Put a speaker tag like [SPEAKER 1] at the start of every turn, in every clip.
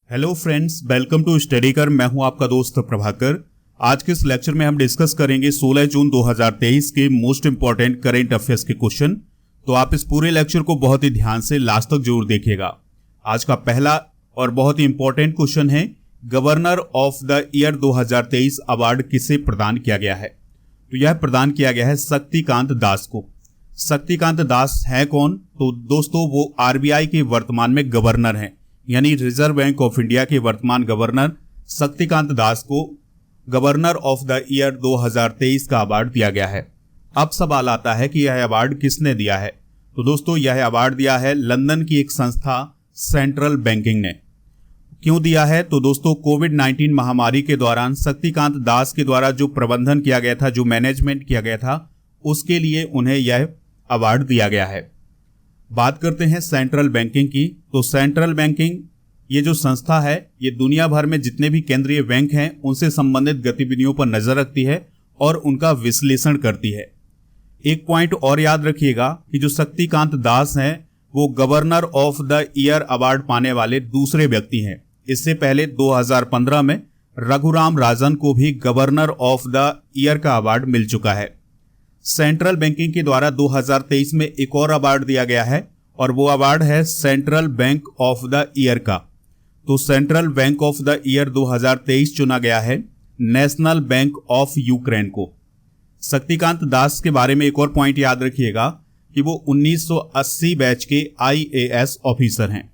[SPEAKER 1] Hello friends, welcome to study कर। मैं हूं आपका दोस्त प्रभाकर। आज के इस लेक्चर में हम डिस्कस करेंगे 16 जून 2023 के मोस्ट इंपॉर्टेंट करेंट अफेयर्स के क्वेश्चन। तो आप इस पूरे लेक्चर को बहुत ही ध्यान से लास्ट तक जरूर देखिएगा। आज का पहला और बहुत ही इंपॉर्टेंट क्वेश्चन है, governor of the year 2023 award किसे प्रदान किया गया है? तो यह प्रदान किया गया है शक्तिकांत दास को। शक्तिकांत दास है कौन? तो दोस्तों वो आरबीआई के वर्तमान में गवर्नर हैं, यानी रिजर्व बैंक ऑफ इंडिया के वर्तमान गवर्नर शक्तिकांत दास को गवर्नर ऑफ द ईयर 2023 का अवार्ड दिया गया है। अब सवाल आता है कि यह अवार्ड किसने दिया है? तो दोस्तों यह अवार्ड दिया है लंदन की एक संस्था सेंट्रल बैंकिंग ने। क्यों दिया है? तो दोस्तों कोविड-19 महामारी के दौरान शक्तिकांत दास के द्वारा जो प्रबंधन किया गया था, जो मैनेजमेंट किया गया था, उसके लिए उन्हें यह अवार्ड दिया गया है। बात करते हैं सेंट्रल बैंकिंग की। तो सेंट्रल बैंकिंग ये जो संस्था है, ये दुनिया भर में जितने भी केंद्रीय बैंक हैं उनसे संबंधित गतिविधियों पर नजर रखती है और उनका विश्लेषण करती है। एक पॉइंट और याद रखिएगा कि जो शक्तिकांत दास हैं वो governor of the year award पाने वाले दूसरे व्यक्ति हैं। इससे पहले 2015 में रघुराम राजन को भी गवर्नर ऑफ द ईयर का अवार्ड मिल चुका है। सेंट्रल बैंकिंग के द्वारा 2023 में एक और अवार्ड दिया गया है और वो अवार्ड है central bank of the year का। तो central bank of the year 2023 चुना गया है नेशनल बैंक ऑफ यूक्रेन को। शक्तिकांत दास के बारे में एक और पॉइंट याद रखिएगा कि वो 1980 बैच के आईएएस ऑफिसर हैं।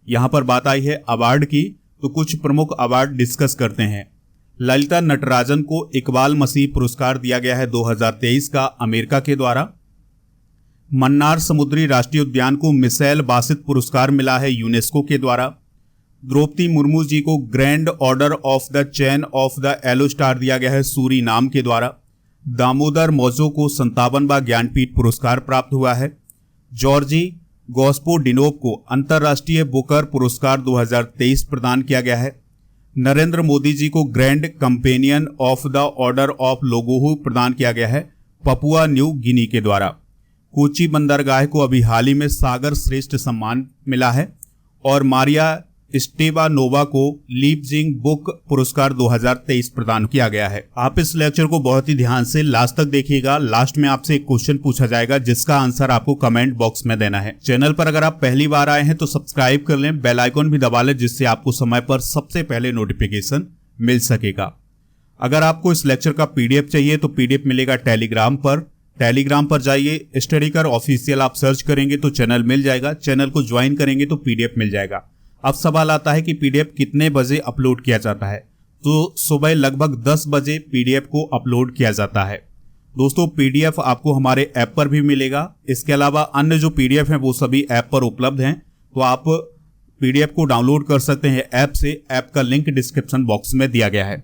[SPEAKER 1] यहां पर बात आई है अवार्ड की, तो कुछ प्रमुख अवार्ड डिस्कस करते हैं। ललिता नटराजन को इकबाल मसीह पुरस्कार दिया गया है 2023 का अमेरिका के द्वारा। मन्नार समुद्री राष्ट्रीय उद्यान को मिशेल बासित पुरस्कार मिला है यूनेस्को के द्वारा। द्रौपदी मुर्मू जी को grand order of the chain of the yellow star दिया गया है सूरीनाम के द्वारा। दामोदर मौजो को 57वां ज्ञानपीठ पुरस्कार प्राप्त हुआ है। जॉर्जी गॉस्पोडिनोव को अंतर्राष्ट्रीय बुकर पुरस्कार 2023 प्रदान किया गया है। नरेंद्र मोदी जी को grand companion of the order of लोगोहू प्रदान किया गया है पपुआ न्यू गिनी के द्वारा। कोची बंदरगाह को अभी हाल ही में सागर श्रेष्ठ सम्मान मिला है और मारिया स्टेबानोवा को लीपजिंग बुक पुरस्कार 2023 प्रदान किया गया है। आप इस लेक्चर को बहुत ही ध्यान से लास्ट तक देखिएगा। लास्ट में आपसे एक क्वेश्चन पूछा जाएगा जिसका आंसर आपको कमेंट बॉक्स में देना है। चैनल पर अगर आप पहली बार आए हैं तो सब्सक्राइब कर लें, बेल आइकन भी दबा लें जिससे आपको समय पर सबसे पहले नोटिफिकेशन मिल सकेगा। अगर आपको इस लेक्चर का पीडीएफ चाहिए तो पीडीएफ मिलेगा टेलीग्राम पर। टेलीग्राम पर जाइए, स्टडी कर ऑफिशियल आप सर्च करेंगे तो चैनल मिल जाएगा। चैनल को ज्वाइन करेंगे तो पीडीएफ मिल जाएगा। अब सवाल आता है कि पीडीएफ कितने बजे अपलोड किया जाता है? तो सुबह लगभग 10 बजे पीडीएफ को अपलोड किया जाता है। दोस्तों पीडीएफ आपको हमारे ऐप पर भी मिलेगा। इसके अलावा अन्य जो पीडीएफ हैं वो सभी ऐप पर उपलब्ध हैं, तो आप पीडीएफ को डाउनलोड कर सकते हैं ऐप से। ऐप का लिंक डिस्क्रिप्शन बॉक्स में दिया गया है।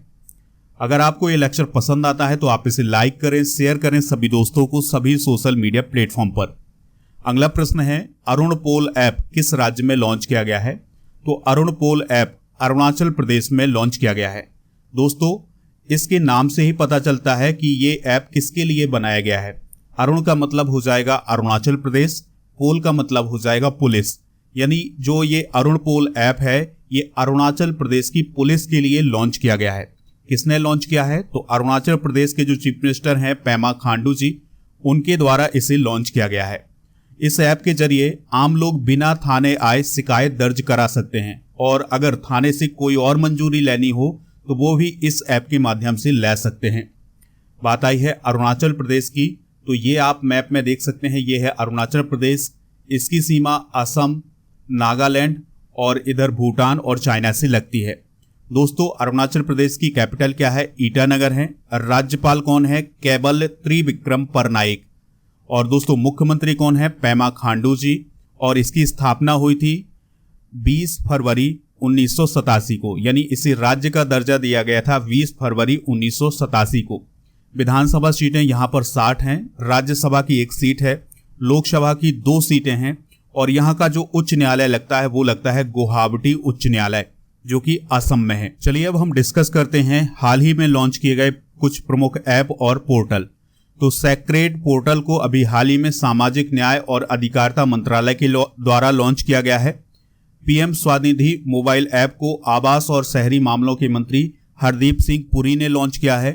[SPEAKER 1] अगर आपको ये लेक्चर पसंद आता है तो आप इसे लाइक करें, शेयर करें सभी दोस्तों को सभी सोशल मीडिया प्लेटफॉर्म पर। अगला प्रश्न है, अरुण पोल ऐप किस राज्य में लॉन्च किया गया है? तो अरुण पोल ऐप अरुणाचल प्रदेश में लॉन्च किया गया है। दोस्तों इसके नाम से ही पता चलता है कि ये ऐप किसके लिए बनाया गया है। अरुण का मतलब हो जाएगा अरुणाचल प्रदेश, पोल का मतलब हो जाएगा पुलिस, यानी जो ये अरुण पोल ऐप है ये अरुणाचल प्रदेश की पुलिस के लिए लॉन्च किया गया है। किसने लॉन्च किया है? तो अरुणाचल प्रदेश के जो चीफ मिनिस्टर हैं पेमा खांडू जी, उनके द्वारा इसे लॉन्च किया गया है। इस ऐप के जरिए आम लोग बिना थाने आए शिकायत दर्ज करा सकते हैं और अगर थाने से कोई और मंजूरी लेनी हो तो वो भी इस ऐप के माध्यम से ले सकते हैं। बात आई है अरुणाचल प्रदेश की, तो ये आप मैप में देख सकते हैं, ये है अरुणाचल प्रदेश। इसकी सीमा असम, नागालैंड और इधर भूटान और चाइना से लगती है। दोस्तों अरुणाचल प्रदेश की कैपिटल क्या है? ईटानगर है। राज्यपाल कौन है? केवल त्रिविक्रम परनाइक। और दोस्तों मुख्यमंत्री कौन है? पेमा खांडू जी। और इसकी स्थापना हुई थी 20 फरवरी 1987 को, यानी इसे राज्य का दर्जा दिया गया था 20 फरवरी 1987 को। विधानसभा सीटें यहाँ पर 60 हैं, राज्यसभा की 1 सीट है, लोकसभा की 2 सीटें हैं और यहाँ का जो उच्च न्यायालय लगता है वो लगता है गुवाहाटी उच्च न्यायालय जो कि असम में है। चलिए अब हम डिस्कस करते हैं हाल ही में लॉन्च किए गए कुछ प्रमुख ऐप और पोर्टल। तो सेक्रेड पोर्टल को अभी हाल ही में सामाजिक न्याय और अधिकारिता मंत्रालय के द्वारा लॉन्च किया गया है। पीएम स्वनिधि मोबाइल ऐप को आवास और शहरी मामलों के मंत्री हरदीप सिंह पुरी ने लॉन्च किया है।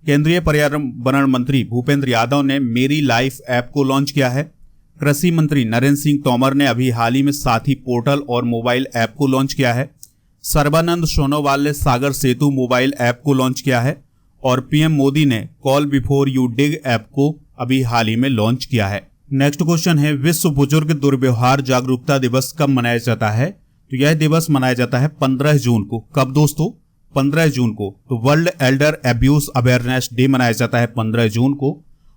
[SPEAKER 1] केंद्रीय पर्यावरण मंत्री भूपेंद्र यादव ने मेरी लाइफ ऐप को लॉन्च किया है। कृषि मंत्री नरेंद्र सिंह तोमर ने अभी हाल ही में साथी पोर्टल और मोबाइल ऐप को लॉन्च किया है। सर्बानंद सोनोवाल ने सागर सेतु मोबाइल ऐप को लॉन्च किया है और पीएम मोदी ने call before you dig app को अभी हाल ही में लॉन्च किया है। नेक्स्ट क्वेश्चन है, विश्व बुजुर्ग दुर्व्यवहार जागरूकता दिवस कब मनाया जाता है? तो यह दिवस मनाया जाता है 15 जून को। कब दोस्तों? 15 जून को। तो world Elder abuse awareness day मनाया जाता है 15 जून को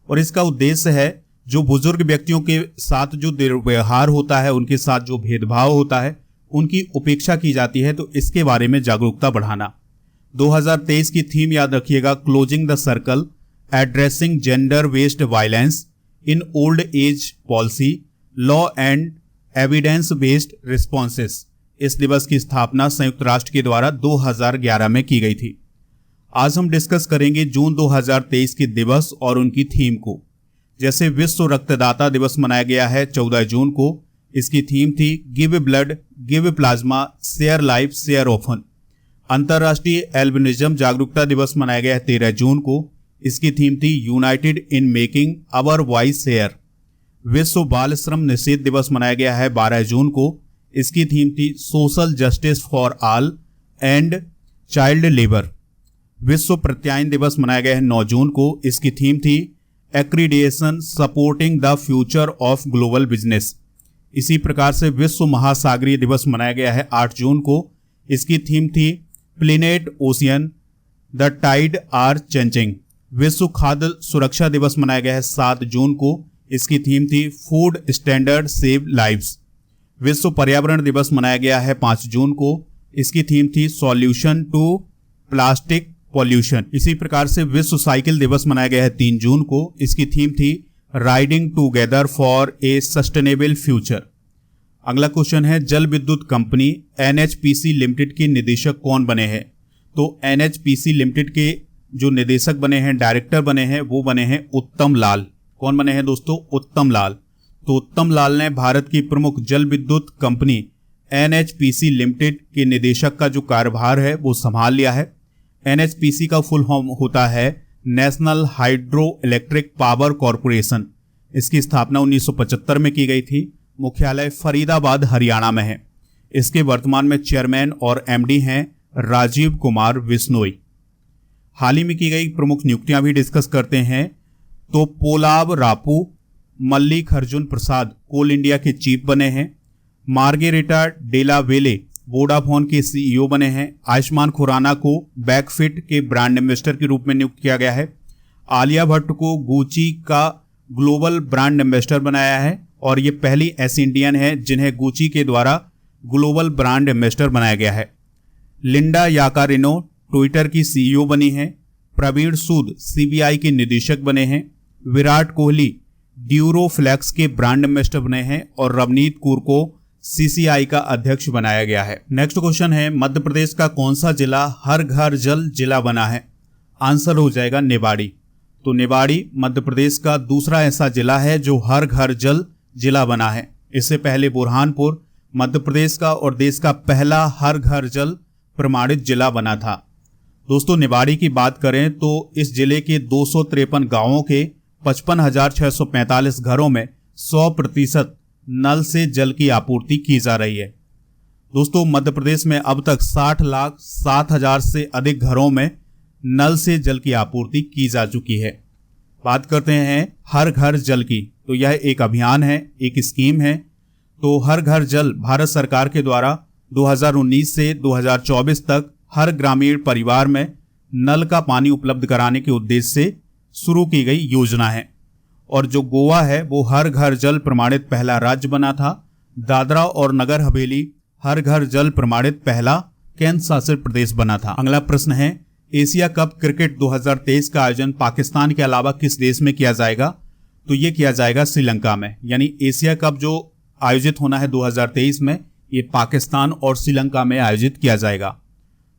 [SPEAKER 1] और इसका उद्देश्य है जो बुजुर्ग व्यक्तियों के साथ जो दुर्व्यवहार होता है, उनके साथ जो भेदभाव होता है, उनकी उपेक्षा की जाती है, तो इसके बारे में जागरूकता बढ़ाना। 2023 की थीम याद रखिएगा, closing the circle, addressing gender based violence in old age policy, law and evidence based responses. इस दिवस की स्थापना संयुक्त राष्ट्र के द्वारा 2011 में की गई थी। आज हम डिस्कस करेंगे जून 2023 के दिवस और उनकी थीम को। जैसे विश्व रक्तदाता दिवस मनाया गया है 14 जून को, इसकी थीम थी give blood, give plasma, share life, share often. अंतर्राष्ट्रीय एल्बिनिज्म जागरूकता दिवस मनाया गया है 13 जून को, इसकी थीम थी united in making our voice hear. विश्व बाल श्रम निषेध दिवस मनाया गया है 12 जून को, इसकी थीम थी social justice for all and child labour. विश्व प्रत्यायन दिवस मनाया गया है 9 जून को, इसकी थीम थी accreditation supporting the future of global business. इसी प्रकार से विश्व महासागरीय दिवस मनाया गया है 8 जून को, इसकी थीम थी planet ocean the tide are changing. विश्व खाद्य सुरक्षा दिवस मनाया गया है 7 जून को, इसकी थीम थी फूड स्टैंडर्ड सेव लाइव्स। विश्व पर्यावरण दिवस मनाया गया है 5 जून को, इसकी थीम थी सॉल्यूशन टू प्लास्टिक पॉल्यूशन। इसी प्रकार से विश्व साइकिल दिवस मनाया गया है 3 जून को, इसकी थीम थी riding together for a sustainable future. अगला क्वेश्चन है, जल विद्युत कंपनी एनएचपीसी लिमिटेड के निदेशक कौन बने हैं? तो एनएचपीसी लिमिटेड के जो निदेशक बने हैं, डायरेक्टर बने हैं, वो बने हैं उत्तम लाल। कौन बने हैं दोस्तों? उत्तम लाल। तो उत्तम लाल ने भारत की प्रमुख जल विद्युत कंपनी एनएचपीसी लिमिटेड के निदेशक का जो कार्यभार है वो संभाल लिया है। एनएचपीसी का फुल फॉर्म होता है national hydro electric power corporation. इसकी स्थापना 1975 में की गई थी। मुख्यालय फरीदाबाद हरियाणा में है। इसके वर्तमान में चेयरमैन और एमडी हैं राजीव कुमार बिश्नोई। हाल ही में की गई प्रमुख नियुक्तियां भी डिस्कस करते हैं। तो पोलाब रापू मल्लिकार्जुन प्रसाद कोल इंडिया के चीफ बने हैं। मार्गेरेटा डेला वेले वोडाफोन के सीईओ बने हैं। आयुष्मान खुराना को बैकफिट के ब्रांड एम्बेसडर के रूप में नियुक्त किया गया है। आलिया भट्ट को गुची का ग्लोबल ब्रांड एम्बेसडर बनाया है और ये पहली ऐसी इंडियन है जिन्हें गुची के द्वारा ग्लोबल ब्रांड एम्बेसडर बनाया गया है। लिंडा याकारिनो ट्विटर की सीईओ बनी है। प्रवीण सूद सीबीआई के निदेशक बने हैं। विराट कोहली ड्यूरोफ्लेक्स के ब्रांड एम्बेसडर बने हैं और रवनीत कौर को सीसीआई का अध्यक्ष बनाया गया है। नेक्स्ट क्वेश्चन है, मध्य प्रदेश का कौन सा जिला हर घर जल जिला बना है? आंसर हो जाएगा निवाड़ी। तो निवाड़ी मध्य प्रदेश का दूसरा ऐसा जिला है जो हर घर जल जिला बना है। इससे पहले बुरहानपुर मध्य प्रदेश का और देश का पहला हर घर जल प्रमाणित जिला बना था। दोस्तों निवाड़ी की बात करें तो इस जिले के 253 गांवों के 55,645 घरों में 100% नल से जल की आपूर्ति की जा रही है। दोस्तों मध्य प्रदेश में अब तक 60,07,000 से अधिक घरों में नल से जल की आपूर्ति की जा चुकी है। बात करते हैं हर घर जल की, तो यह एक अभियान है, एक स्कीम है। तो हर घर जल भारत सरकार के द्वारा 2019 से 2024 तक हर ग्रामीण परिवार में नल का पानी उपलब्ध कराने के उद्देश्य से शुरू की गई योजना है। और जो गोवा है वो हर घर जल प्रमाणित पहला राज्य बना था। दादरा और नगर हवेली हर घर जल प्रमाणित पहला केंद्र शासित प्रदेश बना था। अगला प्रश्न है, एशिया कप क्रिकेट 2023 का आयोजन पाकिस्तान के अलावा किस देश में किया जाएगा? तो ये किया जाएगा श्रीलंका में। यानी एशिया कप जो आयोजित होना है 2023 में, ये पाकिस्तान और श्रीलंका में आयोजित किया जाएगा।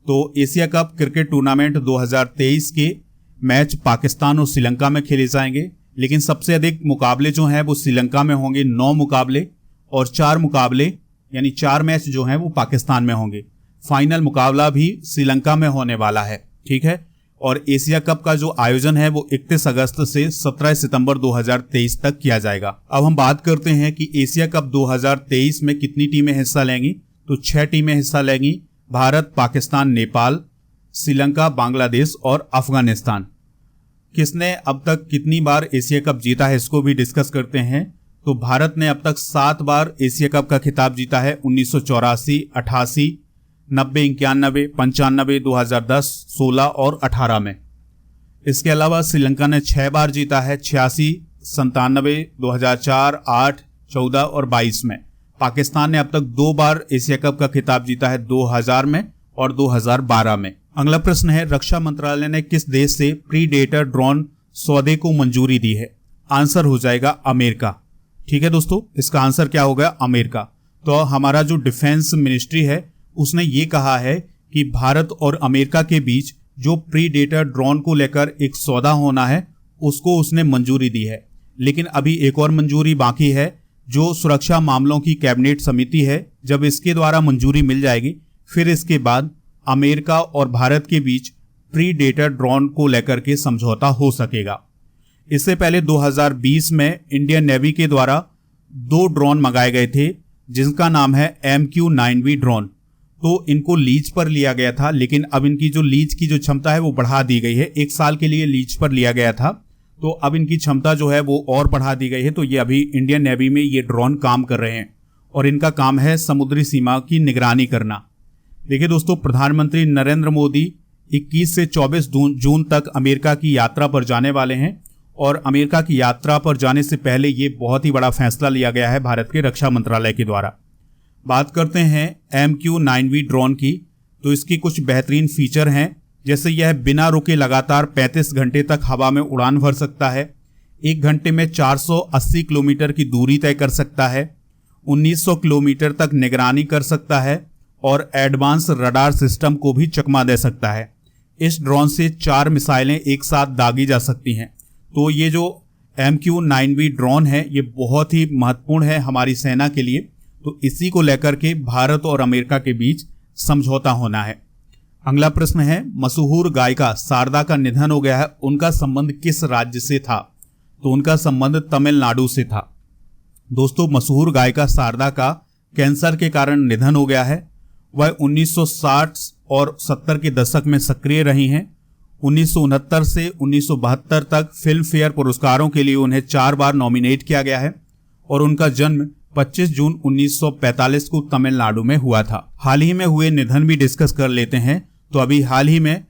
[SPEAKER 1] तो एशिया कप क्रिकेट टूर्नामेंट 2023 के मैच पाकिस्तान और श्रीलंका में खेले जाएंगे, लेकिन सबसे अधिक मुकाबले जो हैं वो श्रीलंका में होंगे 9 मुकाबले और 4 मुकाबले यानी 4 मैच जो हैं वो पाकिस्तान में होंगे। फाइनल मुकाबला भी श्रीलंका में होने वाला है, ठीक है। और एशिया कप का जो आयोजन है वो 31 अगस्त से 17 सितंबर 2023 तक किया जाएगा। अब हम बात करते हैं कि एशिया कप 2023 में कितनी टीमें हिस्सा लेंगी। तो 6 टीमें हिस्सा लेंगी, भारत, पाकिस्तान, नेपाल, श्रीलंका, बांग्लादेश और अफगानिस्तान। किसने अब तक कितनी बार एशिया कप जीता है इसको भी डिस्कस करते हैं। तो भारत ने अब तक 7 बार एशिया कप का खिताब जीता है, 1984, 88, 90, 91, 95, 2010, 16 और 18 में। इसके अलावा श्रीलंका ने 6 बार जीता है, 86, 97, 2004, 8, 14 और 22 में। पाकिस्तान ने अब तक 2 बार एशिया कप का खिताब जीता है, 2000 में और 2012 में। अगला प्रश्न है, रक्षा मंत्रालय ने किस देश से प्रीडेटर ड्रोन सौदे को मंजूरी दी है। आंसर हो जाएगा अमेरिका, ठीक है दोस्तों। इसका आंसर क्या होगा, अमेरिका। तो हमारा जो डिफेंस मिनिस्ट्री है उसने ये कहा है कि भारत और अमेरिका के बीच जो प्रीडेटर ड्रोन को लेकर एक सौदा होना है उसको उसने मंजूरी दी है। लेकिन अभी एक और मंजूरी बाकी है, जो सुरक्षा मामलों की कैबिनेट समिति है। जब इसके द्वारा मंजूरी मिल जाएगी फिर इसके बाद अमेरिका और भारत के बीच प्रीडेटर ड्रोन को लेकर के समझौता हो सकेगा। इससे पहले 2020 में इंडियन नेवी के द्वारा 2 ड्रोन मंगाए गए थे जिनका नाम है MQ-9V ड्रोन। तो इनको लीज पर लिया गया था, लेकिन अब इनकी जो लीज की जो क्षमता है वो बढ़ा दी गई है। 1 साल के लिए लीज पर लिया गया था, तो अब इनकी क्षमता जो है वो और बढ़ा दी गई है। तो ये अभी इंडियन नेवी में ये ड्रोन काम कर रहे हैं और इनका काम है समुद्री सीमा की निगरानी करना। देखिए दोस्तों, प्रधानमंत्री नरेंद्र मोदी 21 से 24 जून तक अमेरिका की यात्रा पर जाने वाले हैं और अमेरिका की यात्रा पर जाने से पहले ये बहुत ही बड़ा फैसला लिया गया है भारत के रक्षा मंत्रालय के द्वारा। बात करते हैं MQ-9V ड्रोन की, तो इसकी कुछ बेहतरीन फीचर हैं, जैसे यह बिना रुके लगातार 35 घंटे तक हवा में उड़ान भर सकता है, 1 घंटे में 480 किलोमीटर की दूरी तय कर सकता है, 1900 किलोमीटर तक निगरानी कर सकता है और एडवांस रडार सिस्टम को भी चकमा दे सकता है। इस ड्रोन से 4 मिसाइलें एक साथ दागी जा सकती हैं। तो ये जो MQ-9V ड्रोन है ये बहुत ही महत्वपूर्ण है हमारी सेना के लिए। तो इसी को लेकर के भारत और अमेरिका के बीच समझौता होना है। अगला प्रश्न है, मशहूर गायिका शारदा का निधन हो गया है, उनका संबंध किस राज्य से था। तो उनका संबंध तमिलनाडु से था। दोस्तों, मशहूर गायिका शारदा का कैंसर के कारण निधन हो गया है। वह 1960 और 70 के दशक में सक्रिय रही हैं। 1969 से 1972 तक फिल्म फेयर पुरस्कारों के लिए उन्हें 4 बार नॉमिनेट किया गया है और उनका जन्म 25 जून 1945 को तमिलनाडु में हुआ था। हाल ही में हुए निधन भी डिस्कस कर लेते हैं। तो अभी हाल ही में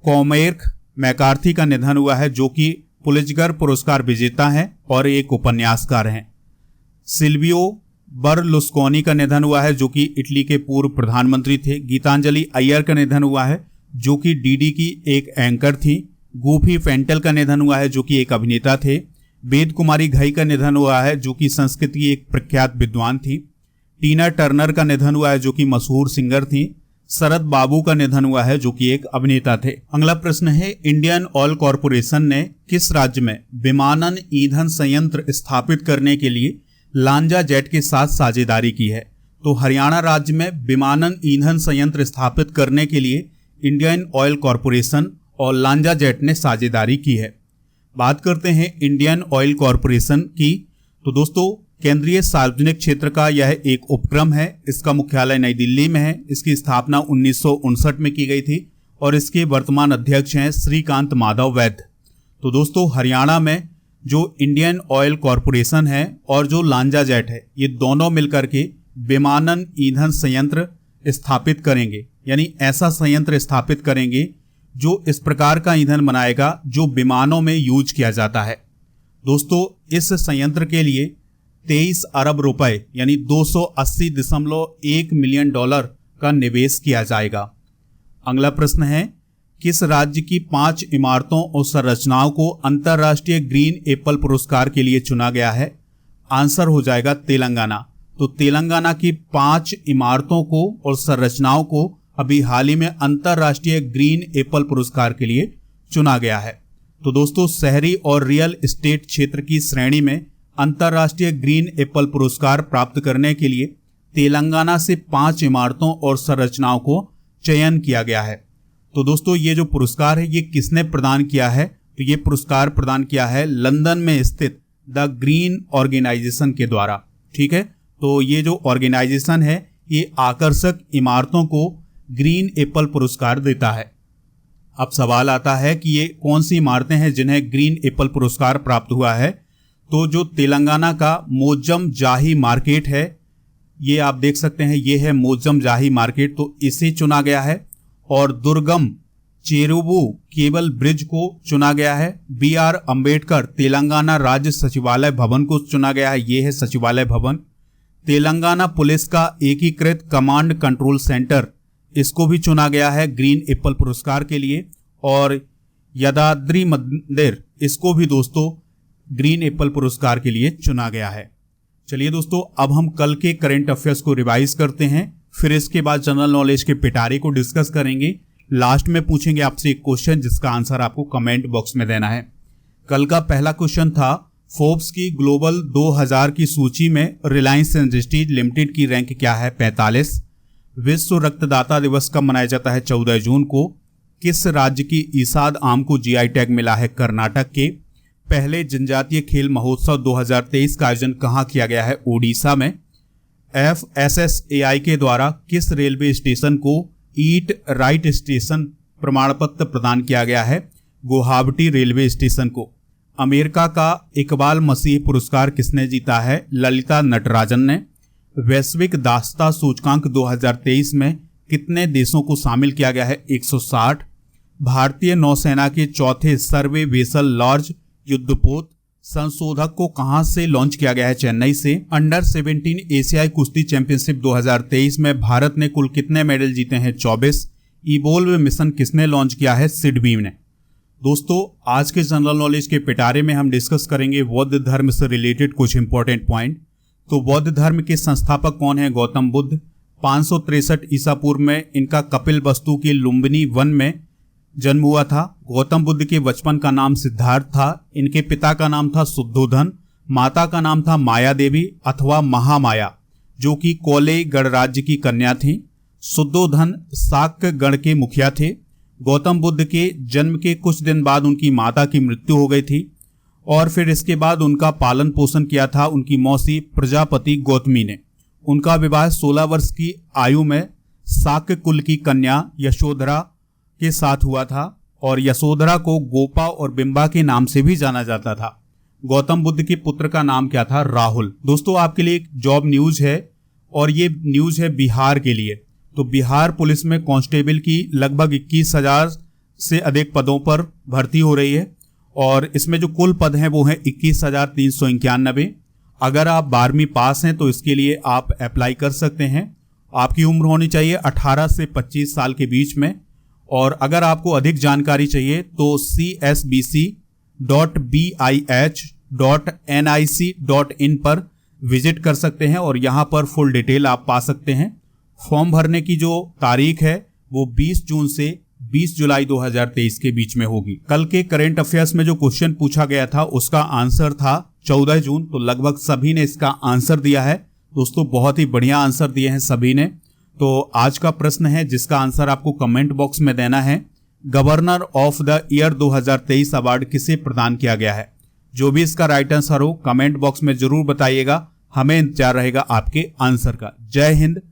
[SPEAKER 1] कॉर्मेक मैकार्थी का निधन हुआ है, जो कि पुलित्जर पुरस्कार विजेता हैं और एक उपन्यासकार हैं। सिल्वियो बर्लुस्कोनी का निधन हुआ है, जो कि इटली के पूर्व प्रधानमंत्री थे। गीतांजलि अय्यर का निधन हुआ है, जो कि डीडी की एक एंकर थी। गूफी फेंटल का निधन हुआ है, जो कि एक अभिनेता थे। वेद कुमारी घई का निधन हुआ है, जो कि संस्कृत की एक प्रख्यात विद्वान थी। टीना टर्नर का निधन हुआ है, जो कि मशहूर सिंगर थी। शरद बाबू का निधन हुआ है, जो कि एक अभिनेता थे। अगला प्रश्न है, इंडियन ऑयल कॉरपोरेशन ने किस राज्य में विमानन ईंधन संयंत्र स्थापित करने के लिए लांजा जेट के साथ साझेदारी की है। तो हरियाणा राज्य में विमानन ईंधन संयंत्र स्थापित करने के लिए इंडियन ऑयल कॉरपोरेशन और लांजा जेट ने साझेदारी की है। बात करते हैं इंडियन ऑयल कॉरपोरेशन की। तो दोस्तों, केंद्रीय सार्वजनिक क्षेत्र का यह एक उपक्रम है। इसका मुख्यालय नई दिल्ली में है। इसकी स्थापना 1959 में की गई थी और इसके वर्तमान अध्यक्ष हैं श्रीकांत माधव वैद्य। तो दोस्तों, हरियाणा में जो इंडियन ऑयल कॉरपोरेशन है और जो लांजा जेट है, ये दोनों मिलकर के विमानन ईंधन संयंत्र स्थापित करेंगे, यानी ऐसा संयंत्र स्थापित करेंगे जो इस प्रकार का ईंधन बनाएगा जो विमानों में यूज किया जाता है। दोस्तों, इस संयंत्र के लिए 23 अरब रुपए यानी $280.1 मिलियन का निवेश किया जाएगा। अगला प्रश्न है, किस राज्य की 5 इमारतों और संरचनाओं को अंतर्राष्ट्रीय ग्रीन एप्पल पुरस्कार के लिए चुना गया है। आंसर हो जाएगा तेलंगाना। तो तेलंगाना की 5 इमारतों को और संरचनाओं को अभी हाल ही में अंतर्राष्ट्रीय ग्रीन एप्पल पुरस्कार के लिए चुना गया है। तो दोस्तों, शहरी और रियल एस्टेट क्षेत्र की श्रेणी में अंतर्राष्ट्रीय ग्रीन एप्पल पुरस्कार प्राप्त करने के लिए तेलंगाना से 5 इमारतों और संरचनाओं को चयन किया गया है। तो दोस्तों ये जो पुरस्कार है ये किसने प्रदान किया है? तो ये पुरस्कार प्रदान किया है लंदन में स्थित द ग्रीन ऑर्गेनाइजेशन के द्वारा। ठीक है, तो ये जो ऑर्गेनाइजेशन है ये आकर्षक इमारतों को ग्रीन एप्पल पुरस्कार देता है। अब सवाल आता है कि ये कौन सी इमारतें हैं जिन्हें ग्रीन एप्पल पुरस्कार प्राप्त हुआ है? तो जो तेलंगाना का मोजम जाही मार्केट है, ये आप देख सकते हैं, ये है मोजम जाही मार्केट, तो इसे चुना गया है। और दुर्गम चेरुवु केबल ब्रिज को चुना गया है। BR अंबेडकर तेलंगाना राज्य सचिवालय भवन को चुना गया है, ये है सचिवालय भवन। तेलंगाना पुलिस का एकीकृत कमांड कंट्रोल सेंटर, इसको भी चुना गया है ग्रीन एप्पल पुरस्कार के लिए। और यदाद्री मंदिर, इसको भी दोस्तों ग्रीन एप्पल पुरस्कार के लिए चुना गया है। चलिए दोस्तों, अब हम कल के करंट अफेयर्स को रिवाइज करते हैं, फिर इसके बाद जनरल नॉलेज के पिटारे को डिस्कस करेंगे। लास्ट में पूछेंगे आपसे एक क्वेश्चन जिसका आंसर आपको कमेंट बॉक्स में देना है। कल का पहला क्वेश्चन था, फोर्ब्स की ग्लोबल 2000 की सूची में रिलायंस इंडस्ट्रीज लिमिटेड की रैंक क्या है? 45। विश्व रक्तदाता दिवस कब मनाया जाता है? 14 जून को। किस राज्य की ईसाद आम को GI टैग मिला है? कर्नाटक के। पहले जनजातीय खेल महोत्सव 2023 का आयोजन कहाँ किया गया है? ओडिशा में। FSSAI के द्वारा किस रेलवे स्टेशन को ईट राइट स्टेशन प्रमाण पत्र प्रदान किया गया है? गुवाहाटी रेलवे स्टेशन को। अमेरिका का इकबाल मसीह पुरस्कार किसने जीता है? ललिता नटराजन ने। वैश्विक दासता सूचकांक 2023 में कितने देशों को शामिल किया गया है? 160। भारतीय नौसेना के चौथे सर्वे वेसल लॉर्ज युद्धपोत संशोधक को कहां से लॉन्च किया गया है? चेन्नई से। अंडर 17 एशियाई कुश्ती चैंपियनशिप 2023 में भारत ने कुल कितने मेडल जीते हैं? 24। इवोल्व मिशन किसने लॉन्च किया है? सिडबी ने। दोस्तों आज के जनरल नॉलेज के पिटारे में हम डिस्कस करेंगे बौद्ध धर्म से रिलेटेड कुछ इंपॉर्टेंट पॉइंट। तो बौद्ध धर्म के संस्थापक कौन है? गौतम बुद्ध। 563 ईसा पूर्व में इनका कपिल वस्तु के लुम्बिनी वन में जन्म हुआ था। गौतम बुद्ध के बचपन का नाम सिद्धार्थ था। इनके पिता का नाम था शुद्धोधन, माता का नाम था माया देवी अथवा महामाया, जो कि कोले गणराज्य की कन्या थी। शुद्धोधन शाक्य गण के मुखिया थे। गौतम बुद्ध के जन्म के कुछ दिन बाद उनकी माता की मृत्यु हो गई थी और फिर इसके बाद उनका पालन पोषण किया था उनकी मौसी प्रजापति गौतमी ने। उनका विवाह 16 वर्ष की आयु में शाक्य कुल की कन्या यशोधरा के साथ हुआ था और यशोधरा को गोपा और बिंबा के नाम से भी जाना जाता था। गौतम बुद्ध के पुत्र का नाम क्या था? राहुल। दोस्तों आपके लिए एक जॉब न्यूज है और ये न्यूज है बिहार के लिए। तो बिहार पुलिस में कांस्टेबल की लगभग 21,000 से अधिक पदों पर भर्ती हो रही है और इसमें जो कुल पद हैं वो हैं 21,391। अगर आप 12वीं पास हैं तो इसके लिए आप अप्लाई कर सकते हैं। आपकी उम्र होनी चाहिए 18 से 25 साल के बीच में। और अगर आपको अधिक जानकारी चाहिए तो csbc.bih.nic.in पर विजिट कर सकते हैं और यहाँ पर फुल डिटेल आप पा सकते हैं। फॉर्म भरने की जो तारीख है वो 20 जून से 20 जुलाई 2023 के बीच में होगी। कल के करंट अफेयर्स में जो क्वेश्चन पूछा गया था उसका आंसर था 14 जून, तो लगभग सभी ने इसका आंसर दिया है। दोस्तों बहुत ही बढ़िया आंसर दिए हैं सभी ने। तो आज का प्रश्न है जिसका आंसर आपको कमेंट बॉक्स में देना है, governor of the year 2023 award किसे प्रदान किया गया है? जो भी इसका राइट आंसर हो कमेंट बॉक्स में जरूर बताइएगा, हमें इंतजार रहेगा आपके आंसर का। जय हिंद।